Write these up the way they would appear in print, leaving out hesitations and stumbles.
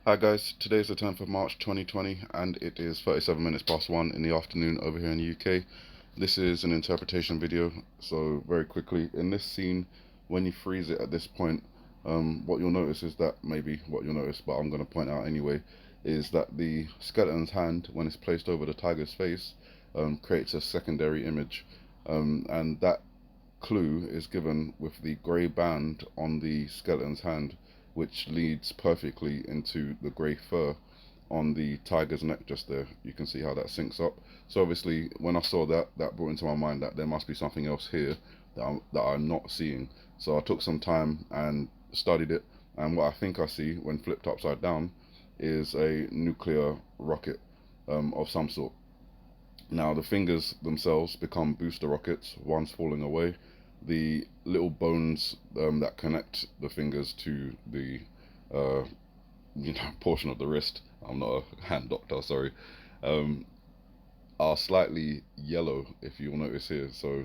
Hi guys, today's the 10th of March 2020 and it is 37 minutes past 1 in the afternoon over here in the UK. This is an interpretation video, so very quickly, in this scene, when you freeze it at this point, what you'll notice is that, maybe what you'll notice, but I'm going to point out anyway, is that the skeleton's hand, when it's placed over the tiger's face, creates a secondary image, and that clue is given with the grey band on the skeleton's hand, which leads perfectly into the grey fur on the tiger's neck just there. You can see how that syncs up. So obviously, when I saw that, that brought into my mind that there must be something else here that I'm not seeing. So I took some time and studied it, and what I think I see when flipped upside down is a nuclear rocket of some sort. Now the fingers themselves become booster rockets, one's falling away. The little bones that connect the fingers to the uh, portion of the wrist, I'm not a hand doctor, sorry, um, are slightly yellow, if you'll notice here. So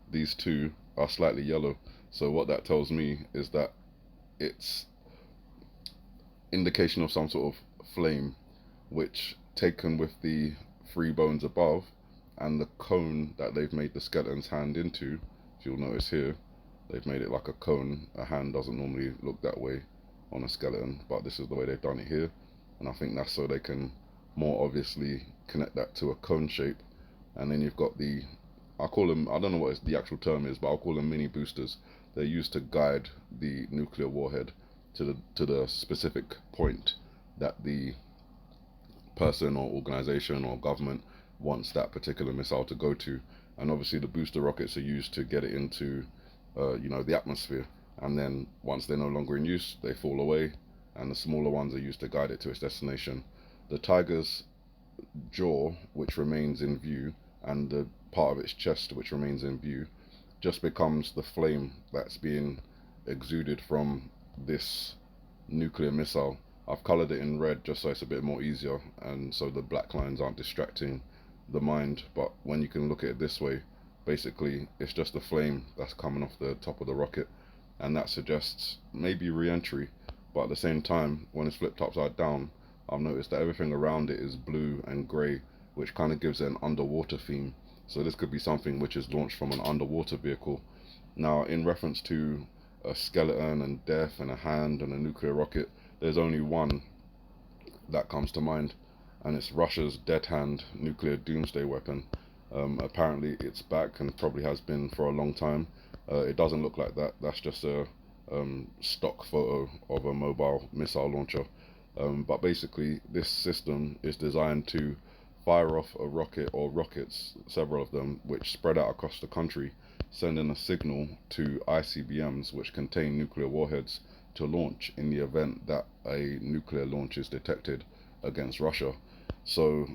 these two are slightly yellow. So what that tells me is that it's indication of some sort of flame, which taken with the three bones above and the cone that they've made the skeleton's hand into, if you'll notice here, they've made it like a cone. A hand doesn't normally look that way on a skeleton, but this is the way they've done it here. And I think that's so they can more obviously connect that to a cone shape. And then you've got the, I call them, I don't know what the actual term is, but I'll call them mini boosters. They're used to guide the nuclear warhead to the specific point that the person or organization or government wants that particular missile to go to. And obviously, the booster rockets are used to get it into, the atmosphere. And then once they're no longer in use, they fall away, and the smaller ones are used to guide it to its destination. The tiger's jaw, which remains in view, and the part of its chest, which remains in view, just becomes the flame that's being exuded from this nuclear missile. I've colored it in red just so it's a bit more easier and so the black lines aren't distracting the mind. But when you can look at it this way, basically it's just a flame that's coming off the top of the rocket, and that suggests maybe re-entry. But at the same time, when it's flipped upside down, I've noticed that everything around it is blue and grey, which kind of gives it an underwater theme. So this could be something which is launched from an underwater vehicle. Now, in reference to a skeleton and death and a hand and a nuclear rocket, there's only one that comes to mind, and it's Russia's dead hand nuclear doomsday weapon. Apparently, it's back and probably has been for a long time. It doesn't look like that. That's just a stock photo of a mobile missile launcher. But basically, this system is designed to fire off a rocket or rockets, several of them, which spread out across the country, sending a signal to ICBMs, which contain nuclear warheads, to launch in the event that a nuclear launch is detected against Russia. So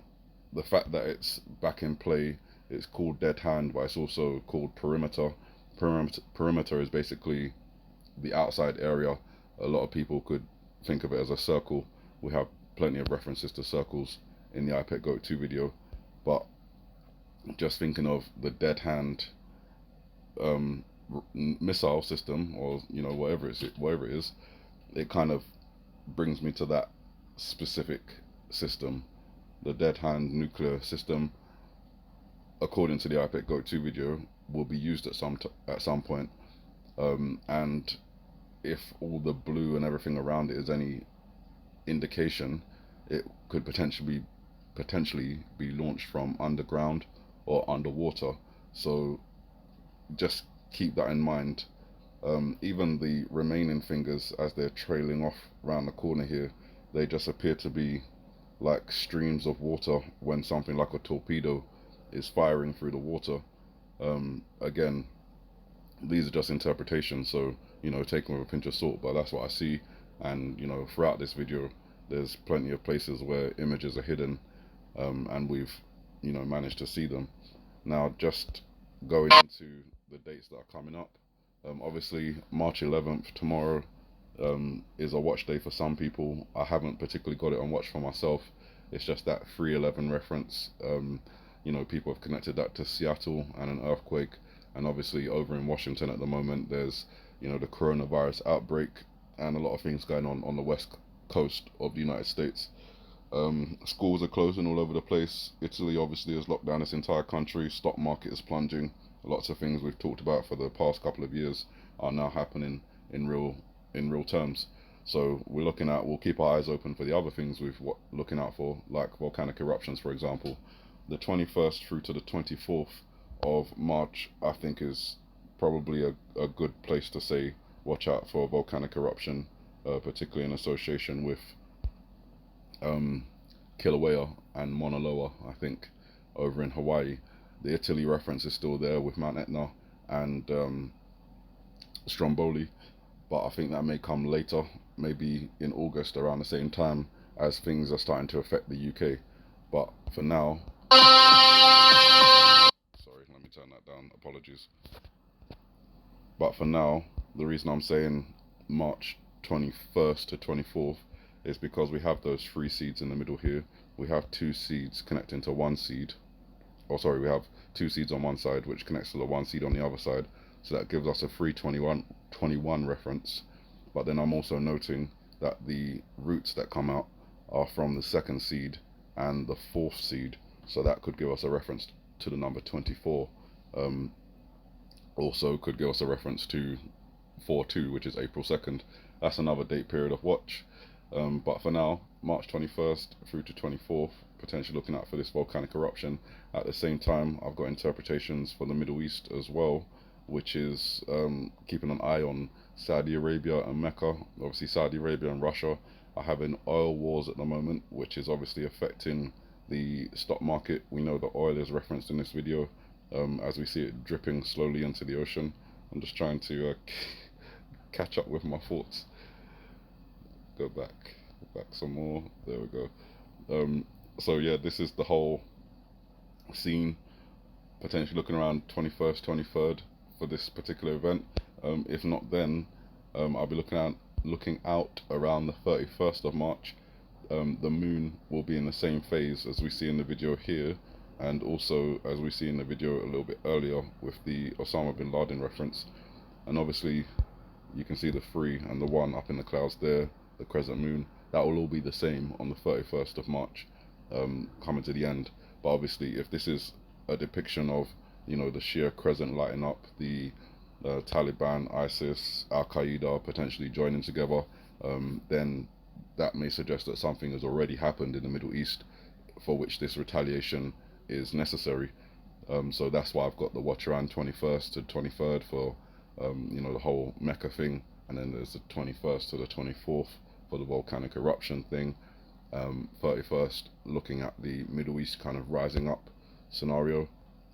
the fact that it's back in play, it's called dead hand, but it's also called perimeter. Perimeter is basically the outside area. A lot of people could think of it as a circle. We have plenty of references to circles in the iPad Go 2 video, but just thinking of the dead hand um, missile system, or whatever it is, it kind of brings me to that specific system. The dead hand nuclear system, according to the iPad Go 2 video, will be used at some point. And if all the blue and everything around it is any indication, it could potentially be launched from underground or underwater. So just keep that in mind. Even the remaining fingers, as they're trailing off around the corner here, they just appear to be like streams of water when something like a torpedo is firing through the water. Again, these are just interpretations, so take them with a pinch of salt. But that's what I see, and throughout this video, there's plenty of places where images are hidden, and we've managed to see them. Now, just going into the dates that are coming up, obviously March 11th tomorrow is a watch day for some people. I haven't particularly got it on watch for myself. It's just that 311 reference. People have connected that to Seattle and an earthquake, and obviously over in Washington at the moment, there's the coronavirus outbreak and a lot of things going on the west coast of the United States. Schools are closing all over the place. Italy obviously has locked down its entire country. Stock market is plunging. Lots of things we've talked about for the past couple of years are now happening in real terms. So we'll keep our eyes open for the other things looking out for, like volcanic eruptions, for example. The 21st through to the 24th of March, I think, is probably a good place to say watch out for a volcanic eruption, particularly in association with Kilauea and Mauna Loa, I think, over in Hawaii. The Italy reference is still there with Mount Etna and Stromboli, but I think that may come later, maybe in August around the same time as things are starting to affect the UK. But for now, sorry, let me turn that down, apologies. But for now, the reason I'm saying March 21st to 24th is because we have those 3 seeds in the middle here. We have 2 seeds connecting to 1 seed. We have 2 seeds on one side which connects to the 1 seed on the other side. So that gives us a 321 reference. But then I'm also noting that the roots that come out are from the 2nd seed and the 4th seed. So that could give us a reference to the number 24. Also could give us a reference to 4/2, which is April 2nd. That's another date period of watch. But for now, March 21st through to 24th, potentially looking out for this volcanic eruption. At the same time, I've got interpretations for the Middle East as well, which is keeping an eye on Saudi Arabia and Mecca. Obviously, Saudi Arabia and Russia are having oil wars at the moment, which is obviously affecting the stock market. We know that oil is referenced in this video, as we see it dripping slowly into the ocean. I'm just trying to catch up with my thoughts. Go back some more. There we go. So yeah, this is the whole scene, potentially looking around 21st, 23rd for this particular event. If not then, I'll be looking out around the 31st of March. The moon will be in the same phase as we see in the video here, and also as we see in the video a little bit earlier with the Osama bin Laden reference. And obviously you can see the 3 and the 1 up in the clouds there, the crescent moon. That will all be the same on the 31st of March, coming to the end. But obviously, if this is a depiction of, the Shia crescent lighting up, the Taliban, ISIS, Al-Qaeda potentially joining together, then that may suggest that something has already happened in the Middle East for which this retaliation is necessary. So that's why I've got the watch around 21st to 23rd for, the whole Mecca thing. And then there's the 21st to the 24th for the volcanic eruption thing. 31st looking at the Middle East kind of rising up scenario,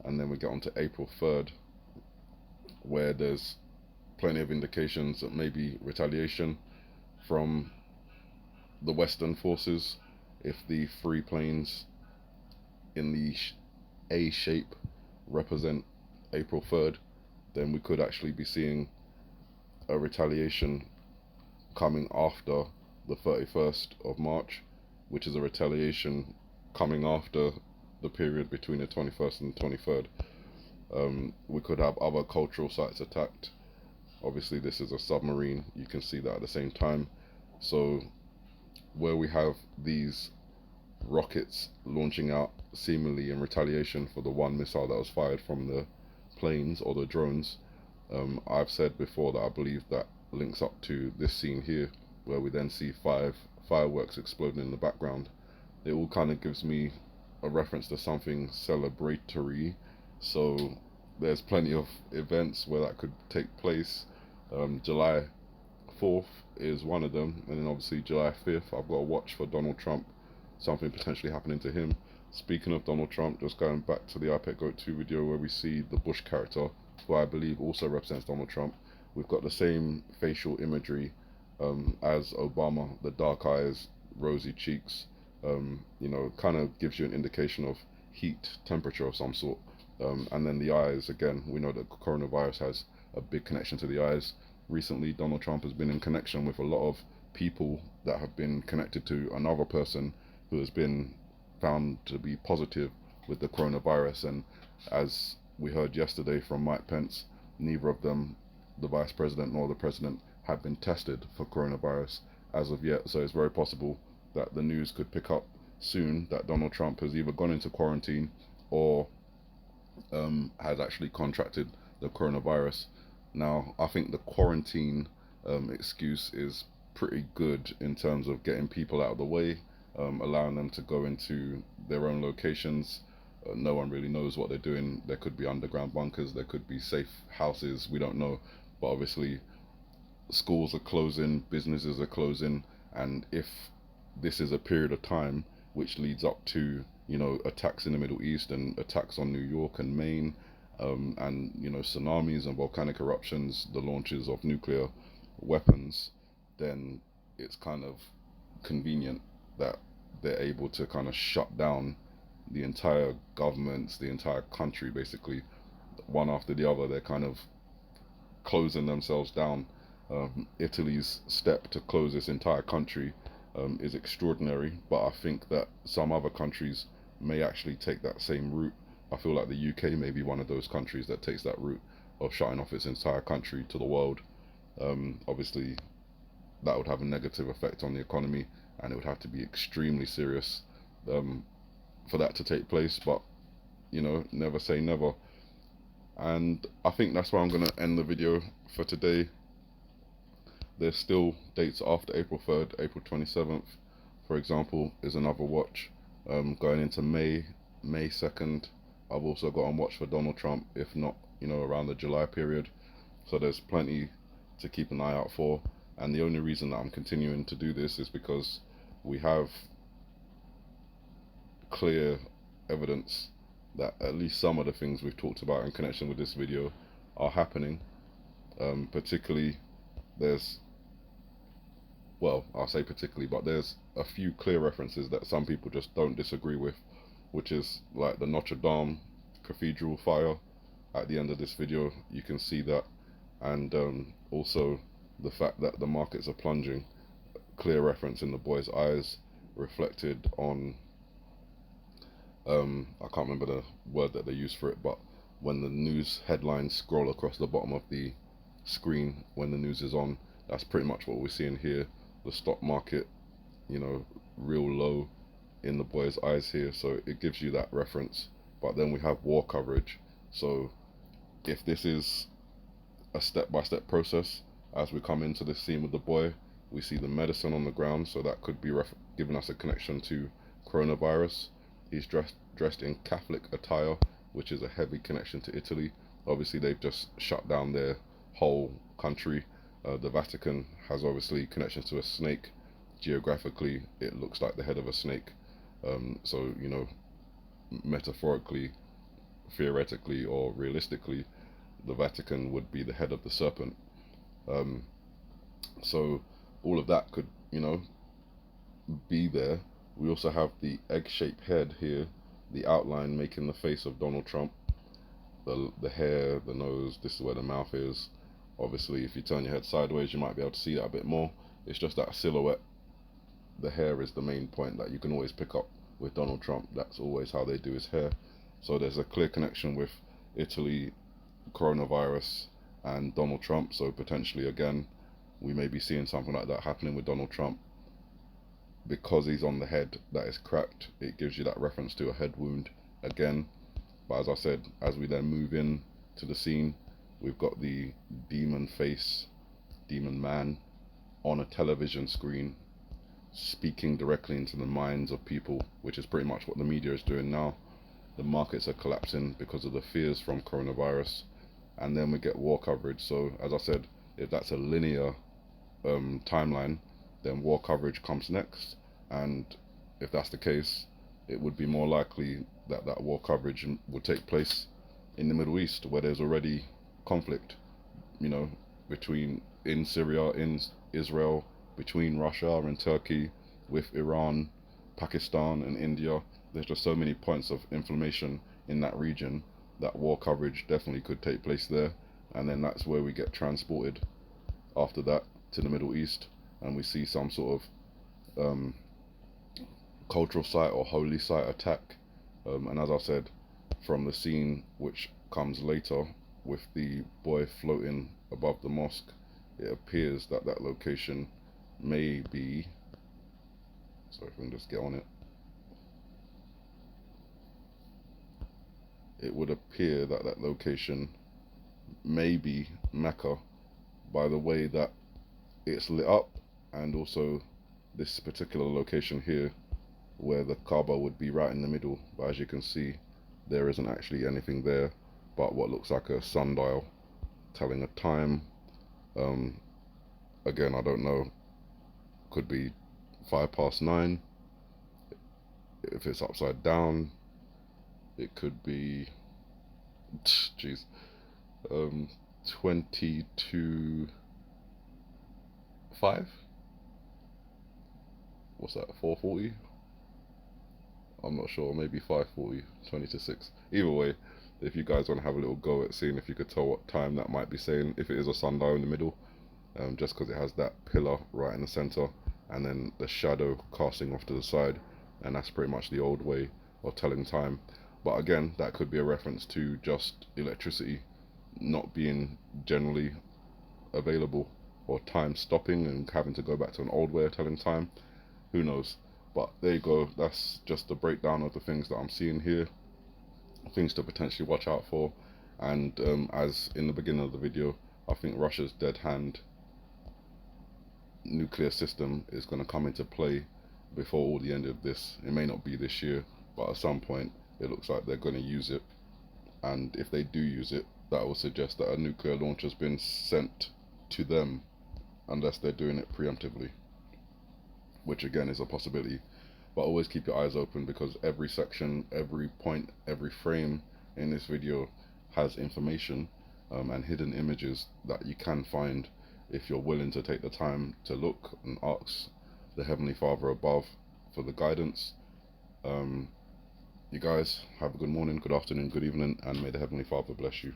and then we get on to April 3rd, where there's plenty of indications that maybe retaliation from the Western forces. If the 3 planes in the A shape represent April 3rd, then we could actually be seeing a retaliation coming after the 31st of March, which is a retaliation coming after the period between the 21st and the 23rd. We could have other cultural sites attacked. Obviously this is a submarine, you can see that at the same time. So where we have these rockets launching out seemingly in retaliation for the 1 missile that was fired from the planes or the drones, I've said before that I believe that links up to this scene here, where we then see 5 fireworks exploding in the background. It all kind of gives me a reference to something celebratory, so there's plenty of events where that could take place. July 4th is one of them, and then obviously July 5th I've got to watch for Donald Trump, something potentially happening to him. Speaking of Donald Trump, just going back to the iPad Goat 2 video where we see the Bush character, who I believe also represents Donald Trump. We've got the same facial imagery as Obama, the dark eyes, rosy cheeks, kind of gives you an indication of heat, temperature of some sort. And then the eyes, again, we know that coronavirus has a big connection to the eyes. Recently, Donald Trump has been in connection with a lot of people that have been connected to another person who has been found to be positive with the coronavirus. And as we heard yesterday from Mike Pence, neither of them, the vice president nor the president, have been tested for coronavirus. as of yet. So it's very possible that the news could pick up soon that Donald Trump has either gone into quarantine or has actually contracted the coronavirus. Now, I think the quarantine excuse is pretty good in terms of getting people out of the way, allowing them to go into their own locations. No one really knows what they're doing. There could be underground bunkers, there could be safe houses, we don't know. But obviously, schools are closing, businesses are closing, and if this is a period of time which leads up to, you know, attacks in the Middle East and attacks on New York and Maine, and, you know, tsunamis and volcanic eruptions, the launches of nuclear weapons, then it's kind of convenient that they're able to kind of shut down the entire governments, the entire country, basically, one after the other. They're kind of closing themselves down. Italy's step to close this entire country is extraordinary, but I think that some other countries may actually take that same route. I feel like the UK may be one of those countries that takes that route of shutting off its entire country to the world. Obviously, that would have a negative effect on the economy, and it would have to be extremely serious for that to take place. But, you know, never say never. And I think that's where I'm going to end the video for today. There's still dates after April 3rd, April 27th, for example, is another watch. Going into May 2nd, I've also got on watch for Donald Trump, if not, you know, around the July period. So there's plenty to keep an eye out for. And the only reason that I'm continuing to do this is because we have clear evidence that at least some of the things we've talked about in connection with this video are happening. Particularly, I'll say particularly, but there's a few clear references that some people just don't disagree with, which is like the Notre Dame Cathedral fire. At the end of this video, you can see that, and also the fact that the markets are plunging. Clear reference in the boy's eyes, reflected on I can't remember the word that they use for it, but when the news headlines scroll across the bottom of the screen when the news is on, that's pretty much what we're seeing here. The stock market, you know, real low in the boy's eyes here, so it gives you that reference. But then we have war coverage. So if this is a step-by-step process, as we come into this scene with the boy, we see the medicine on the ground, so that could be giving us a connection to coronavirus. He's dressed in Catholic attire, which is a heavy connection to Italy. Obviously, they've just shut down their whole country. The Vatican has obviously connections to a snake. Geographically, it looks like the head of a snake. So, you know, metaphorically, theoretically, or realistically, the Vatican would be the head of the serpent. So all of that could, you know, be there. We also have the egg-shaped head here, the outline making the face of Donald Trump, the hair, the nose, this is where the mouth is. Obviously, if you turn your head sideways, you might be able to see that a bit more. It's just that silhouette. The hair is the main point that you can always pick up with Donald Trump. That's always how they do his hair. So there's a clear connection with Italy, coronavirus, and Donald Trump. So potentially, again, we may be seeing something like that happening with Donald Trump. Because he's on the head that is cracked, it gives you that reference to a head wound again. But as I said, as we then move in to the scene, we've got the demon face, demon man, on a television screen, speaking directly into the minds of people, which is pretty much what the media is doing now. The markets are collapsing because of the fears from coronavirus, and then we get war coverage. So as I said, if that's a linear timeline, then war coverage comes next, and if that's the case, it would be more likely that that war coverage would take place in the Middle East, where there's already conflict, you know, in Syria, in Israel, between Russia and Turkey, with Iran, Pakistan and India. There's just so many points of inflammation in that region that war coverage definitely could take place there, and then that's where we get transported after that to the Middle East, and we see some sort of cultural site or holy site attack. And as I said, from the scene which comes later with the boy floating above the mosque, it appears that that location maybe, so if we can just get on it, it would appear that that location may be Mecca by the way that it's lit up, and also this particular location here where the Kaaba would be right in the middle, but as you can see there isn't actually anything there but what looks like a sundial telling a time. Again, I don't know, could be 9:05. If it's upside down, it could be, jeez, 22:05. What's that, 4:40? I'm not sure, maybe 5:40, 20 to 6. Either way, if you guys want to have a little go at seeing if you could tell what time that might be saying, if it is a sundial in the middle, just because it has that pillar right in the center and then the shadow casting off to the side, and that's pretty much the old way of telling time. But again, that could be a reference to just electricity not being generally available, or time stopping and having to go back to an old way of telling time. Who knows? But there you go, that's just a breakdown of the things that I'm seeing here, things to potentially watch out for. And as in the beginning of the video, I think Russia's dead hand nuclear system is going to come into play before all the end of this. It may not be this year, but at some point it looks like they're going to use it. And if they do use it, that will suggest that a nuclear launch has been sent to them, unless they're doing it preemptively, which again is a possibility. But always keep your eyes open, because every section, every point, every frame in this video has information and hidden images that you can find if you're willing to take the time to look and ask the Heavenly Father above for the guidance. You guys have a good morning, good afternoon, good evening, and may the Heavenly Father bless you.